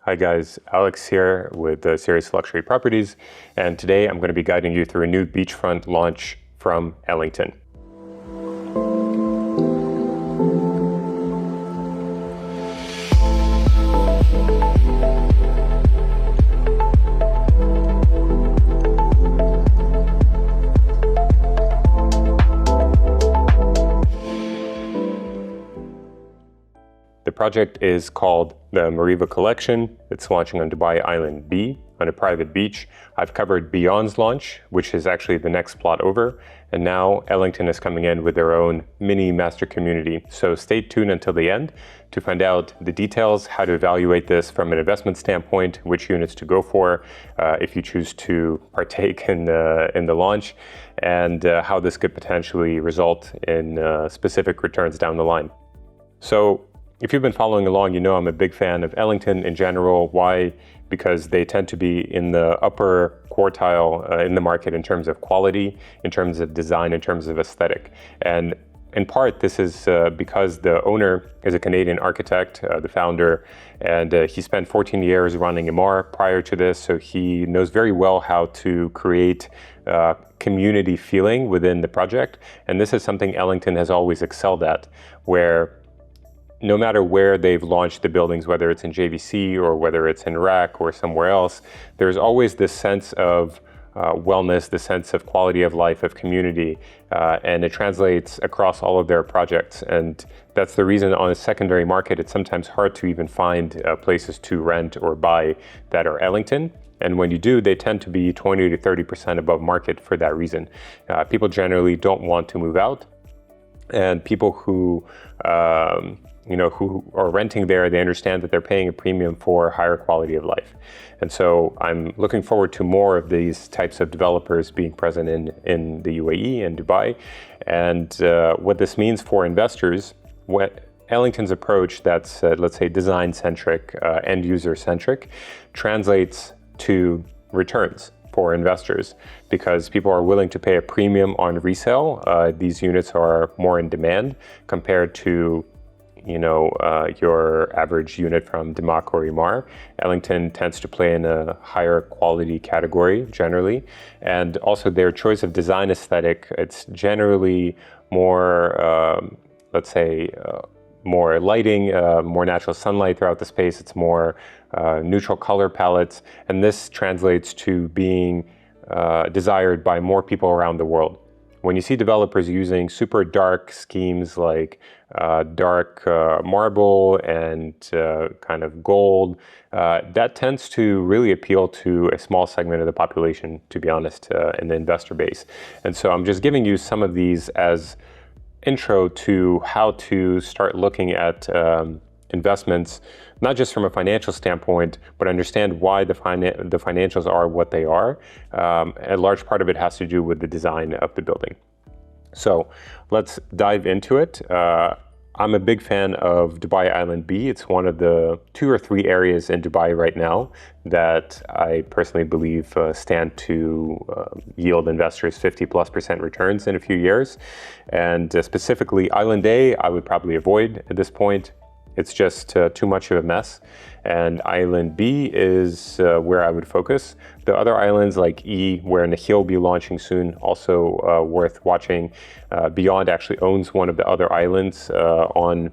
Hi guys, Alex here with Serious Luxury Properties, and today I'm going to be guiding you through a new beachfront launch from Ellington. The project is called the Meriva Collection. It's launching on Dubai Island B on a private beach. I've covered Beyond's launch, which is actually the next plot over. And now Ellington is coming in with their own mini master community. So stay tuned until the end to find out the details, how to evaluate this from an investment standpoint, which units to go for if you choose to partake in the launch, and how this could potentially result in specific returns down the line. So if you've been following along, you know I'm a big fan of Ellington in general. Why? Because they tend to be in the upper quartile in the market in terms of quality, in terms of design, in terms of aesthetic. And in part, this is because the owner is a Canadian architect, the founder, and he spent 14 years running Emaar prior to this, so he knows very well how to create community feeling within the project. And this is something Ellington has always excelled at, where no matter where they've launched the buildings, whether it's in JVC or whether it's in RAC or somewhere else, there's always this sense of wellness, the sense of quality of life, of community, and it translates across all of their projects. And that's the reason on a secondary market, it's sometimes hard to even find places to rent or buy that are Ellington. And when you do, they tend to be 20 to 30% above market for that reason. People generally don't want to move out, and people who who are renting there, they understand that they're paying a premium for higher quality of life. And so I'm looking forward to more of these types of developers being present in the UAE and Dubai. And what this means for investors, what Ellington's approach that's, let's say, design-centric, end-user-centric, translates to returns for investors, because people are willing to pay a premium on resale. These units are more in demand compared to your average unit from Damac or Emaar. Ellington tends to play in a higher quality category generally, and also their choice of design aesthetic, it's generally more, more lighting, more natural sunlight throughout the space. It's more neutral color palettes, and this translates to being desired by more people around the world. When you see developers using super dark schemes like dark marble and kind of gold, that tends to really appeal to a small segment of the population, to be honest, in the investor base. And so I'm just giving you some of these as intro to how to start looking at investments, not just from a financial standpoint, but understand why the financials are what they are. A large part of it has to do with the design of the building. So let's dive into it. I'm a big fan of Dubai Island B. It's one of the 2 or 3 areas in Dubai right now that I personally believe stand to yield investors 50+% returns in a few years. And specifically Island A, I would probably avoid at this point. It's just too much of a mess. And Island B is where I would focus. The other islands like E, where Nakheel will be launching soon, also worth watching. Beyond actually owns one of the other islands on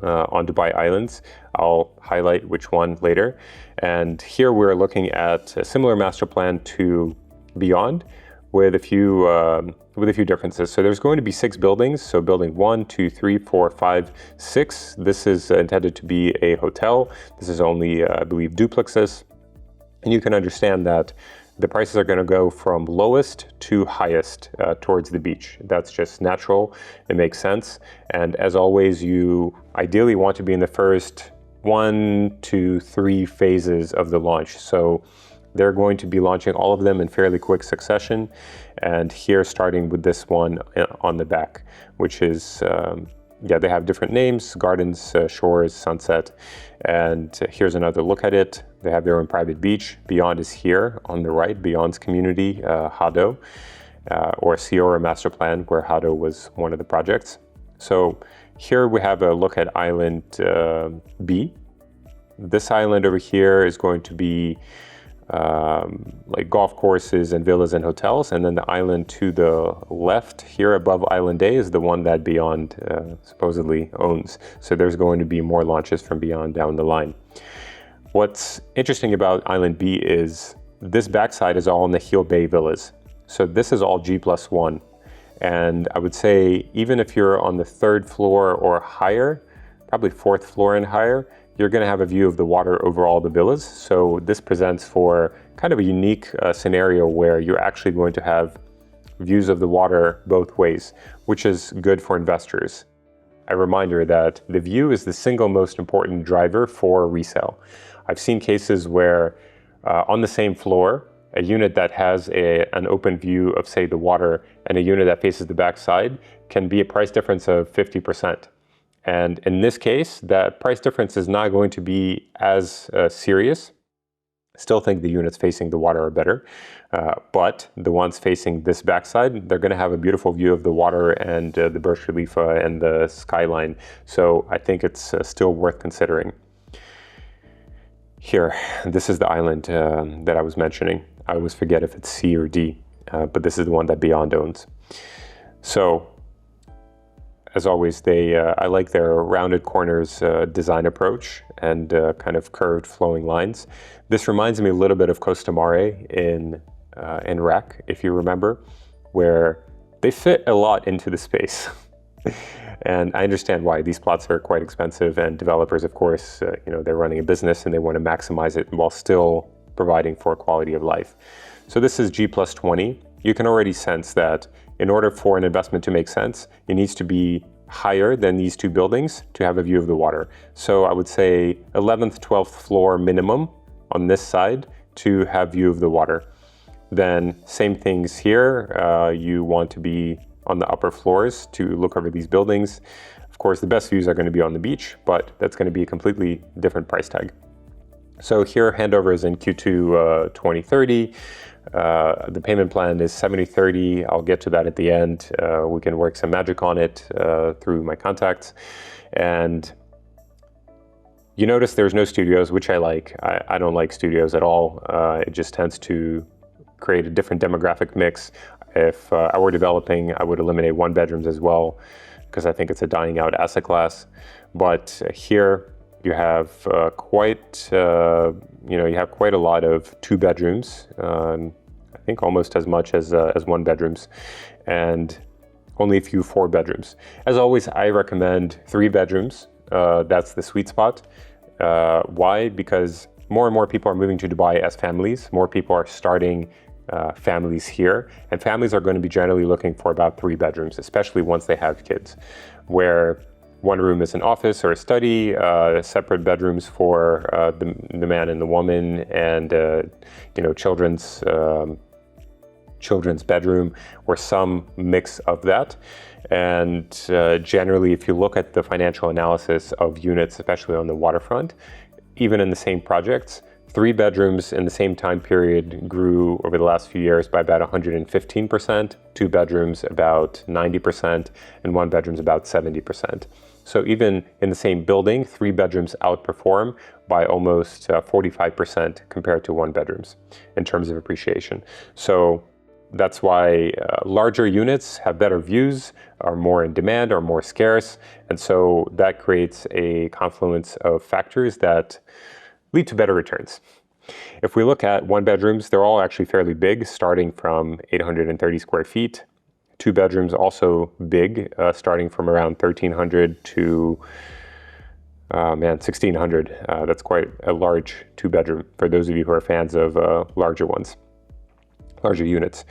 Dubai Islands. I'll highlight which one later. And here we're looking at a similar master plan to Beyond, with a few differences. So there's going to be 6 buildings. So building 1, 2, 3, 4, 5, 6. This is intended to be a hotel. This is only, I believe, duplexes. And you can understand that the prices are going to go from lowest to highest towards the beach. That's just natural. It makes sense. And as always, you ideally want to be in the first 1 to 3 phases of the launch. So they're going to be launching all of them in fairly quick succession. And here, starting with this one on the back, which is, they have different names: Gardens, Shores, Sunset. And here's another look at it. They have their own private beach. Beyond is here on the right, Beyond's community, Hado, or Siora Master Plan, where Hado was one of the projects. So here we have a look at Island B. This island over here is going to be like golf courses and villas and hotels, and then the island to the left here above Island A is the one that Beyond supposedly owns. So there's going to be more launches from Beyond down the line. What's interesting about Island B is this backside is all in the Heel Bay villas. So this is all G+1. And I would say even if you're on the 3rd floor or higher, probably 4th floor and higher, you're going to have a view of the water over all the villas. So this presents for kind of a unique scenario where you're actually going to have views of the water both ways, which is good for investors. A reminder that the view is the single most important driver for resale. I've seen cases where on the same floor, a unit that has an open view of, say, the water and a unit that faces the backside can be a price difference of 50%. And in this case, that price difference is not going to be as serious. I still think the units facing the water are better, but the ones facing this backside, they're going to have a beautiful view of the water and the Burj Khalifa and the skyline. So I think it's still worth considering. Here, this is the island that I was mentioning. I always forget if it's C or D, but this is the one that Beyond owns. So, as always, I like their rounded corners design approach and kind of curved flowing lines. This reminds me a little bit of Costa Mare in RAC, if you remember, where they fit a lot into the space. And I understand why. These plots are quite expensive, and developers, of course, they're running a business and they want to maximize it while still providing for quality of life. So this is G+20. You can already sense that in order for an investment to make sense, it needs to be higher than these two buildings to have a view of the water. So I would say 11th, 12th floor minimum on this side to have view of the water. Then same things here. You want to be on the upper floors to look over these buildings. Of course, the best views are going to be on the beach, but that's going to be a completely different price tag. So here, handover is in Q2 2030. The payment plan is 70/30. I'll get to that at the end. We can work some magic on it through my contacts. And you notice there's no studios, which I like. I don't like studios at all. It just tends to create a different demographic mix. If I were developing, I would eliminate 1-bedrooms as well, because I think it's a dying out asset class. But here you have quite a lot of 2-bedrooms. I think almost as much as 1-bedrooms, and only a few 4-bedrooms. As always, I recommend 3-bedrooms. That's the sweet spot. Why? Because more and more people are moving to Dubai as families. More people are starting families here, and families are going to be generally looking for about 3-bedrooms, especially once they have kids, where one room is an office or a study, separate bedrooms for the man and the woman, and children's bedroom, or some mix of that. And generally, if you look at the financial analysis of units, especially on the waterfront, even in the same projects, 3-bedrooms in the same time period grew over the last few years by about 115%, 2-bedrooms about 90%, and 1-bedrooms about 70%. So even in the same building, 3-bedrooms outperform by almost 45% compared to 1-bedrooms in terms of appreciation. So that's why larger units have better views, are more in demand, are more scarce. And so that creates a confluence of factors that lead to better returns. If we look at 1-bedrooms, they're all actually fairly big, starting from 830 square feet. 2-bedrooms also big, starting from around 1,300 to 1,600. That's quite a large 2-bedroom for those of you who are fans of larger ones, larger units.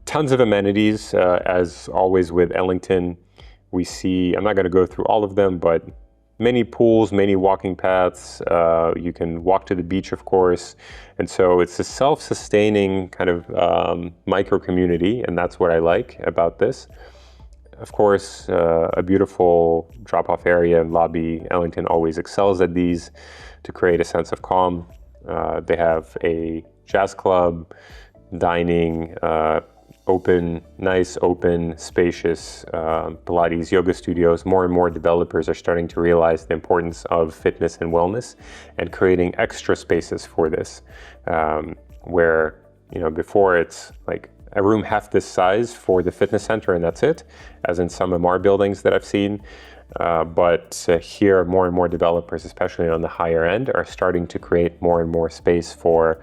Tons of amenities, as always with Ellington. We see, I'm not going to go through all of them, but many pools, many walking paths. You can walk to the beach, of course. And so it's a self-sustaining kind of micro community, and that's what I like about this. Of course, a beautiful drop-off area and lobby. Ellington always excels at these to create a sense of calm. They have a jazz club, dining, nice, open, spacious Pilates yoga studios. More and more developers are starting to realize the importance of fitness and wellness and creating extra spaces for this, where, before it's like a room half this size for the fitness center and that's it, as in some MR buildings that I've seen. But here, more and more developers, especially on the higher end, are starting to create more and more space for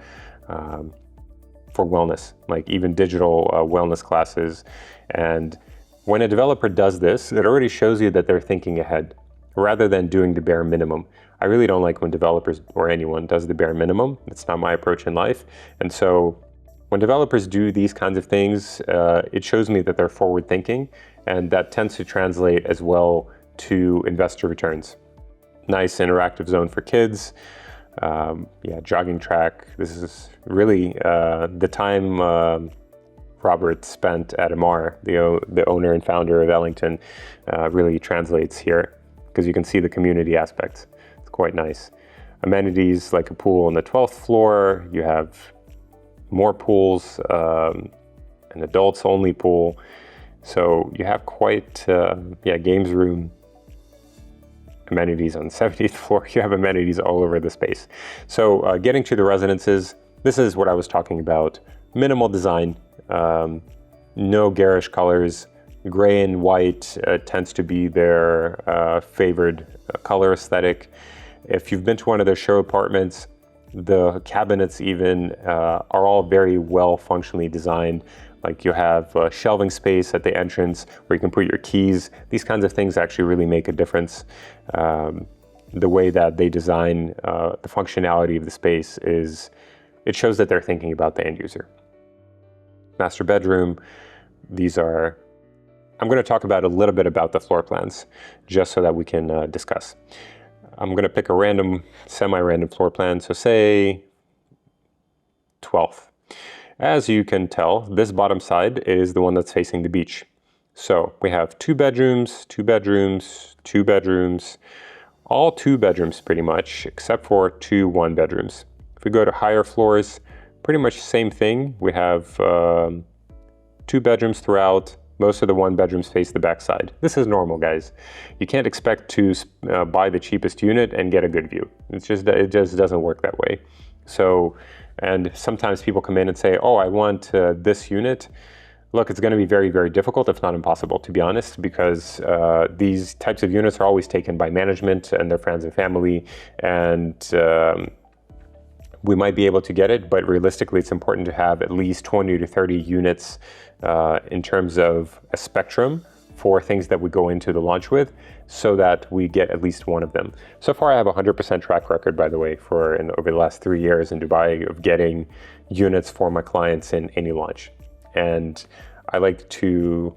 wellness, like even digital wellness classes. And when a developer does this, it already shows you that they're thinking ahead rather than doing the bare minimum. I really don't like when developers or anyone does the bare minimum. It's not my approach in life. And so when developers do these kinds of things, it shows me that they're forward thinking, and that tends to translate as well to investor returns. Nice interactive zone for kids. Jogging track. This is really the time Robert spent at MR, the owner and founder of Ellington, really translates here, because you can see the community aspects. It's quite nice. Amenities like a pool on the 12th floor. You have more pools, an adults only pool. So you have quite, games room. Amenities on the 70th floor. You have amenities all over the space. So getting to the residences, this is what I was talking about. Minimal design, no garish colors. Gray and white tends to be their favored color aesthetic. If you've been to one of their show apartments, the cabinets even are all very well functionally designed. Like you have shelving space at the entrance where you can put your keys. These kinds of things actually really make a difference. The way that they design the functionality of the space it shows that they're thinking about the end user. Master bedroom, I'm going to talk about a little bit about the floor plans just so that we can discuss. I'm going to pick a random, semi-random floor plan. So say 12th. As you can tell, this bottom side is the one that's facing the beach. So we have 2 bedrooms, 2 bedrooms, 2 bedrooms, all 2 bedrooms pretty much, except for 2 1-bedrooms. If we go to higher floors, pretty much same thing. We have 2 bedrooms throughout. Most of the 1-bedrooms face the backside. This is normal, guys. You can't expect to buy the cheapest unit and get a good view. It just doesn't work that way. So, and sometimes people come in and say, oh, I want this unit. Look, it's going to be very, very difficult, if not impossible, to be honest, because these types of units are always taken by management and their friends and family, and we might be able to get it, but realistically, it's important to have at least 20 to 30 units in terms of a spectrum for things that we go into the launch with, so that we get at least one of them. So far, I have a 100% track record, by the way, over the last 3 years in Dubai of getting units for my clients in any launch. And I like to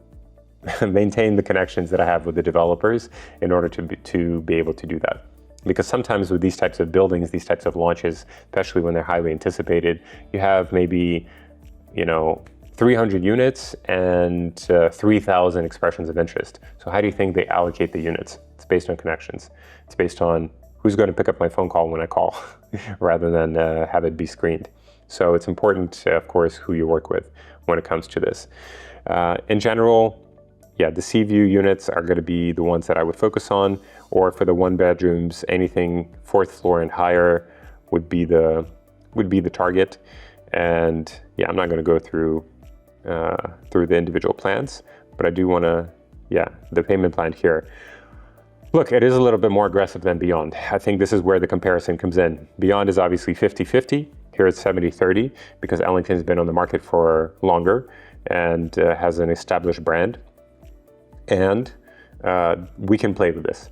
maintain the connections that I have with the developers in order to be able to do that. Because sometimes with these types of buildings, these types of launches, especially when they're highly anticipated, you have maybe, 300 units and 3,000 expressions of interest. So how do you think they allocate the units? It's based on connections. It's based on who's going to pick up my phone call when I call, rather than have it be screened. So it's important, of course, who you work with when it comes to this. In general, the sea view units are going to be the ones that I would focus on, or for the 1-bedrooms, anything 4th floor and higher would be the target. And I'm not going to go through the individual plans, but I do want to, the payment plan here. Look, it is a little bit more aggressive than Beyond. I think this is where the comparison comes in. Beyond is obviously 50-50. Here it's 70-30 because Ellington's been on the market for longer and has an established brand. And we can play with this.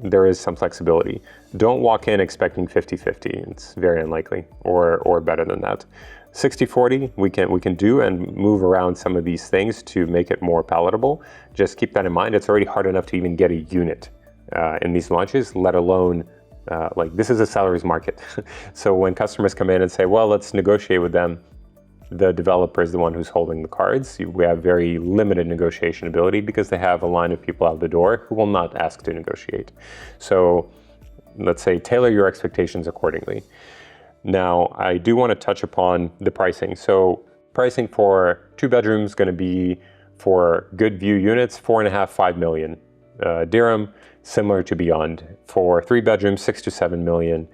There is some flexibility. Don't walk in expecting 50-50. It's very unlikely, or better than that. 60-40 we can do and move around some of these things to make it more palatable. Just keep that in mind. It's already hard enough to even get a unit in these launches, let alone this is a seller's market. So when customers come in and say, well, let's negotiate with them, the developer is the one who's holding the cards. We have very limited negotiation ability because they have a line of people out the door who will not ask to negotiate. So let's say tailor your expectations accordingly. Now, I do want to touch upon the pricing. So Pricing for 2 bedrooms going to be, for good view units, 4.5, 5 million dirham, similar to Beyond. For 3 bedrooms, 6 to 7 million.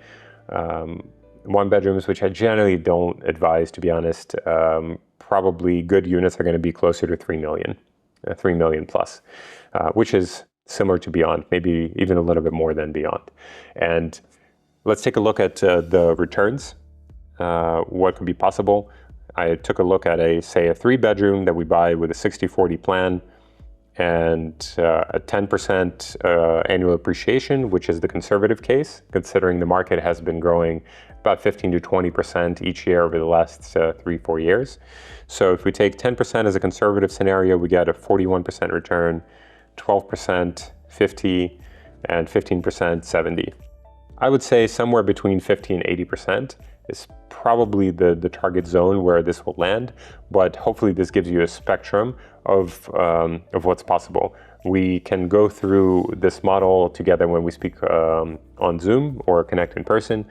1 bedrooms, which I generally don't advise, to be honest, probably good units are going to be closer to 3 million, 3 million plus, which is similar to Beyond, maybe even a little bit more than Beyond. And let's take a look at the returns, what could be possible. I took a look at say a 3 bedroom that we buy with a 60-40 plan and a 10% annual appreciation, which is the conservative case, considering the market has been growing about 15 to 20% each year over the last 3-4 years. So if we take 10% as a conservative scenario, we get a 41% return, 12% 50, and 15% 70. I would say somewhere between 50 and 80% is probably the target zone where this will land, but hopefully this gives you a spectrum of what's possible. We can go through this model together when we speak on Zoom or connect in person.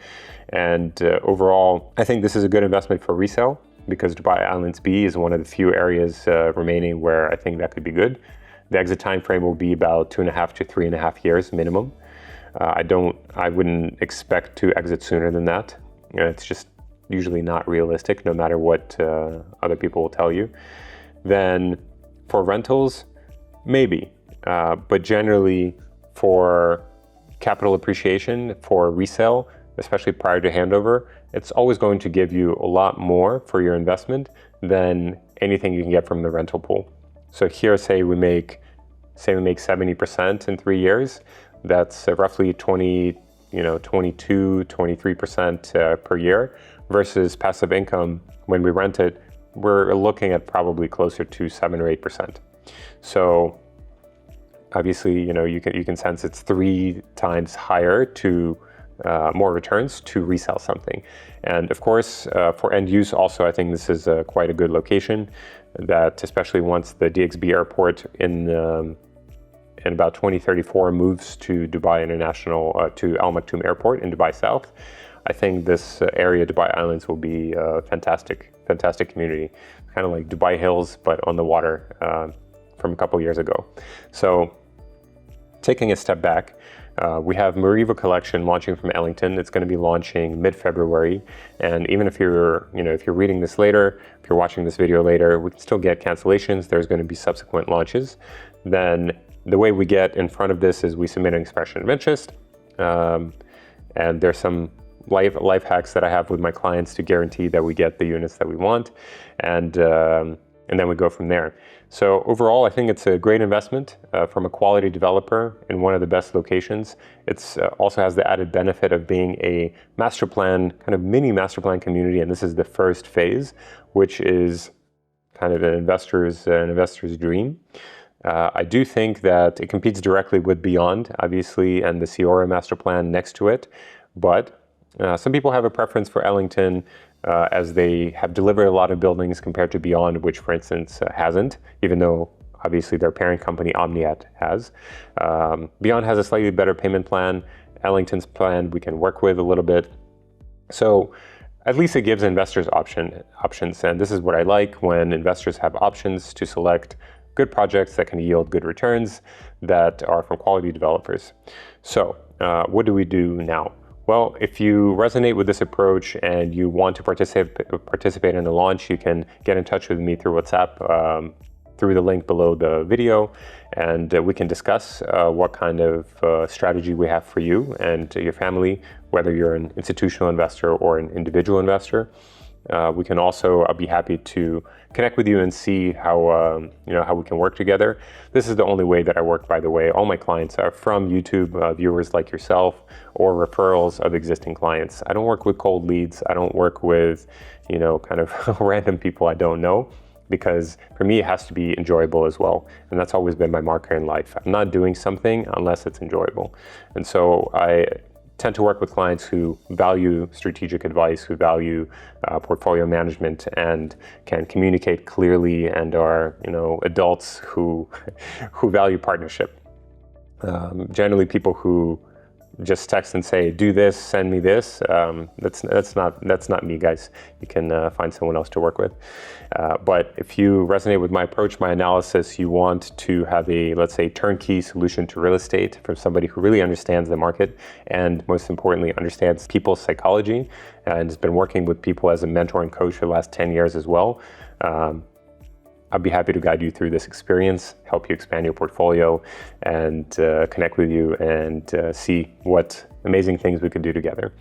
And overall, I think this is a good investment for resale because Dubai Islands B is one of the few areas remaining where I think that could be good. The exit time frame will be about 2.5 to 3.5 years minimum. I wouldn't expect to exit sooner than that. It's just usually not realistic, no matter what other people will tell you. Then for rentals, maybe, but generally for capital appreciation, for resale, especially prior to handover, it's always going to give you a lot more for your investment than anything you can get from the rental pool. So here, say we make 70% in 3 years, that's roughly 22, 23% per year, versus passive income. When we rent it, we're looking at probably closer to 7 or 8%. So obviously, you can sense it's 3 times higher to more returns to resell something. And of course, for end use also, I think this is quite a good location, that especially once the DXB airport in about 2034 moves to Dubai International, to Al Maktoum Airport in Dubai South, I think this area, Dubai Islands, will be a fantastic community, kind of like Dubai Hills, but on the water from a couple years ago. So taking a step back, we have Meriva Collection launching from Ellington. It's going to be launching mid-February, and even if you're reading this later, if you're watching this video later, we can still get cancellations. There's going to be subsequent launches. Then the way we get in front of this is we submit an expression of interest, and there's some life hacks that I have with my clients to guarantee that we get the units that we want, and then we go from there. So overall, I think it's a great investment from a quality developer in one of the best locations. It's also has the added benefit of being a master plan, kind of mini master plan community, and this is the first phase, which is kind of an investor's dream. I do think that it competes directly with Beyond, obviously, and the Ciora master plan next to it, but some people have a preference for Ellington as they have delivered a lot of buildings compared to Beyond, which, for instance, hasn't, even though obviously their parent company Omniat has. Beyond has a slightly better payment plan. Ellington's plan we can work with a little bit. So at least it gives investors options, and this is what I like, when investors have options to select good projects that can yield good returns that are from quality developers. So what do we do now? Well, if you resonate with this approach and you want to participate in the launch, you can get in touch with me through WhatsApp, through the link below the video, and we can discuss what kind of strategy we have for you and your family, whether you're an institutional investor or an individual investor. We can also, I'll be happy to connect with you and see how we can work together. This is the only way that I work, by the way. All my clients are from YouTube viewers like yourself, or referrals of existing clients. I don't work with cold leads. I don't work with, kind of random people I don't know, because for me, it has to be enjoyable as well. And that's always been my marker in life. I'm not doing something unless it's enjoyable. And so I tend to work with clients who value strategic advice, who value portfolio management, and can communicate clearly, and are adults who value partnership. Generally, people who just text and say, do this, send me this. That's not me, guys. You can find someone else to work with. But if you resonate with my approach, my analysis, you want to have a, let's say, turnkey solution to real estate from somebody who really understands the market and most importantly, understands people's psychology and has been working with people as a mentor and coach for the last 10 years as well. I'd be happy to guide you through this experience, help you expand your portfolio, and connect with you and see what amazing things we could do together.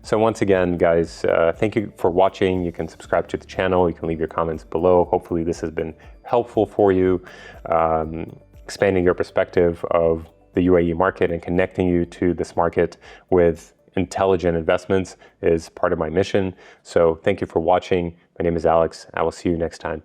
So once again, guys, thank you for watching. You can subscribe to the channel. You can leave your comments below. Hopefully this has been helpful for you, expanding your perspective of the UAE market and connecting you to this market with intelligent investments is part of my mission. So thank you for watching. My name is Alex. I will see you next time.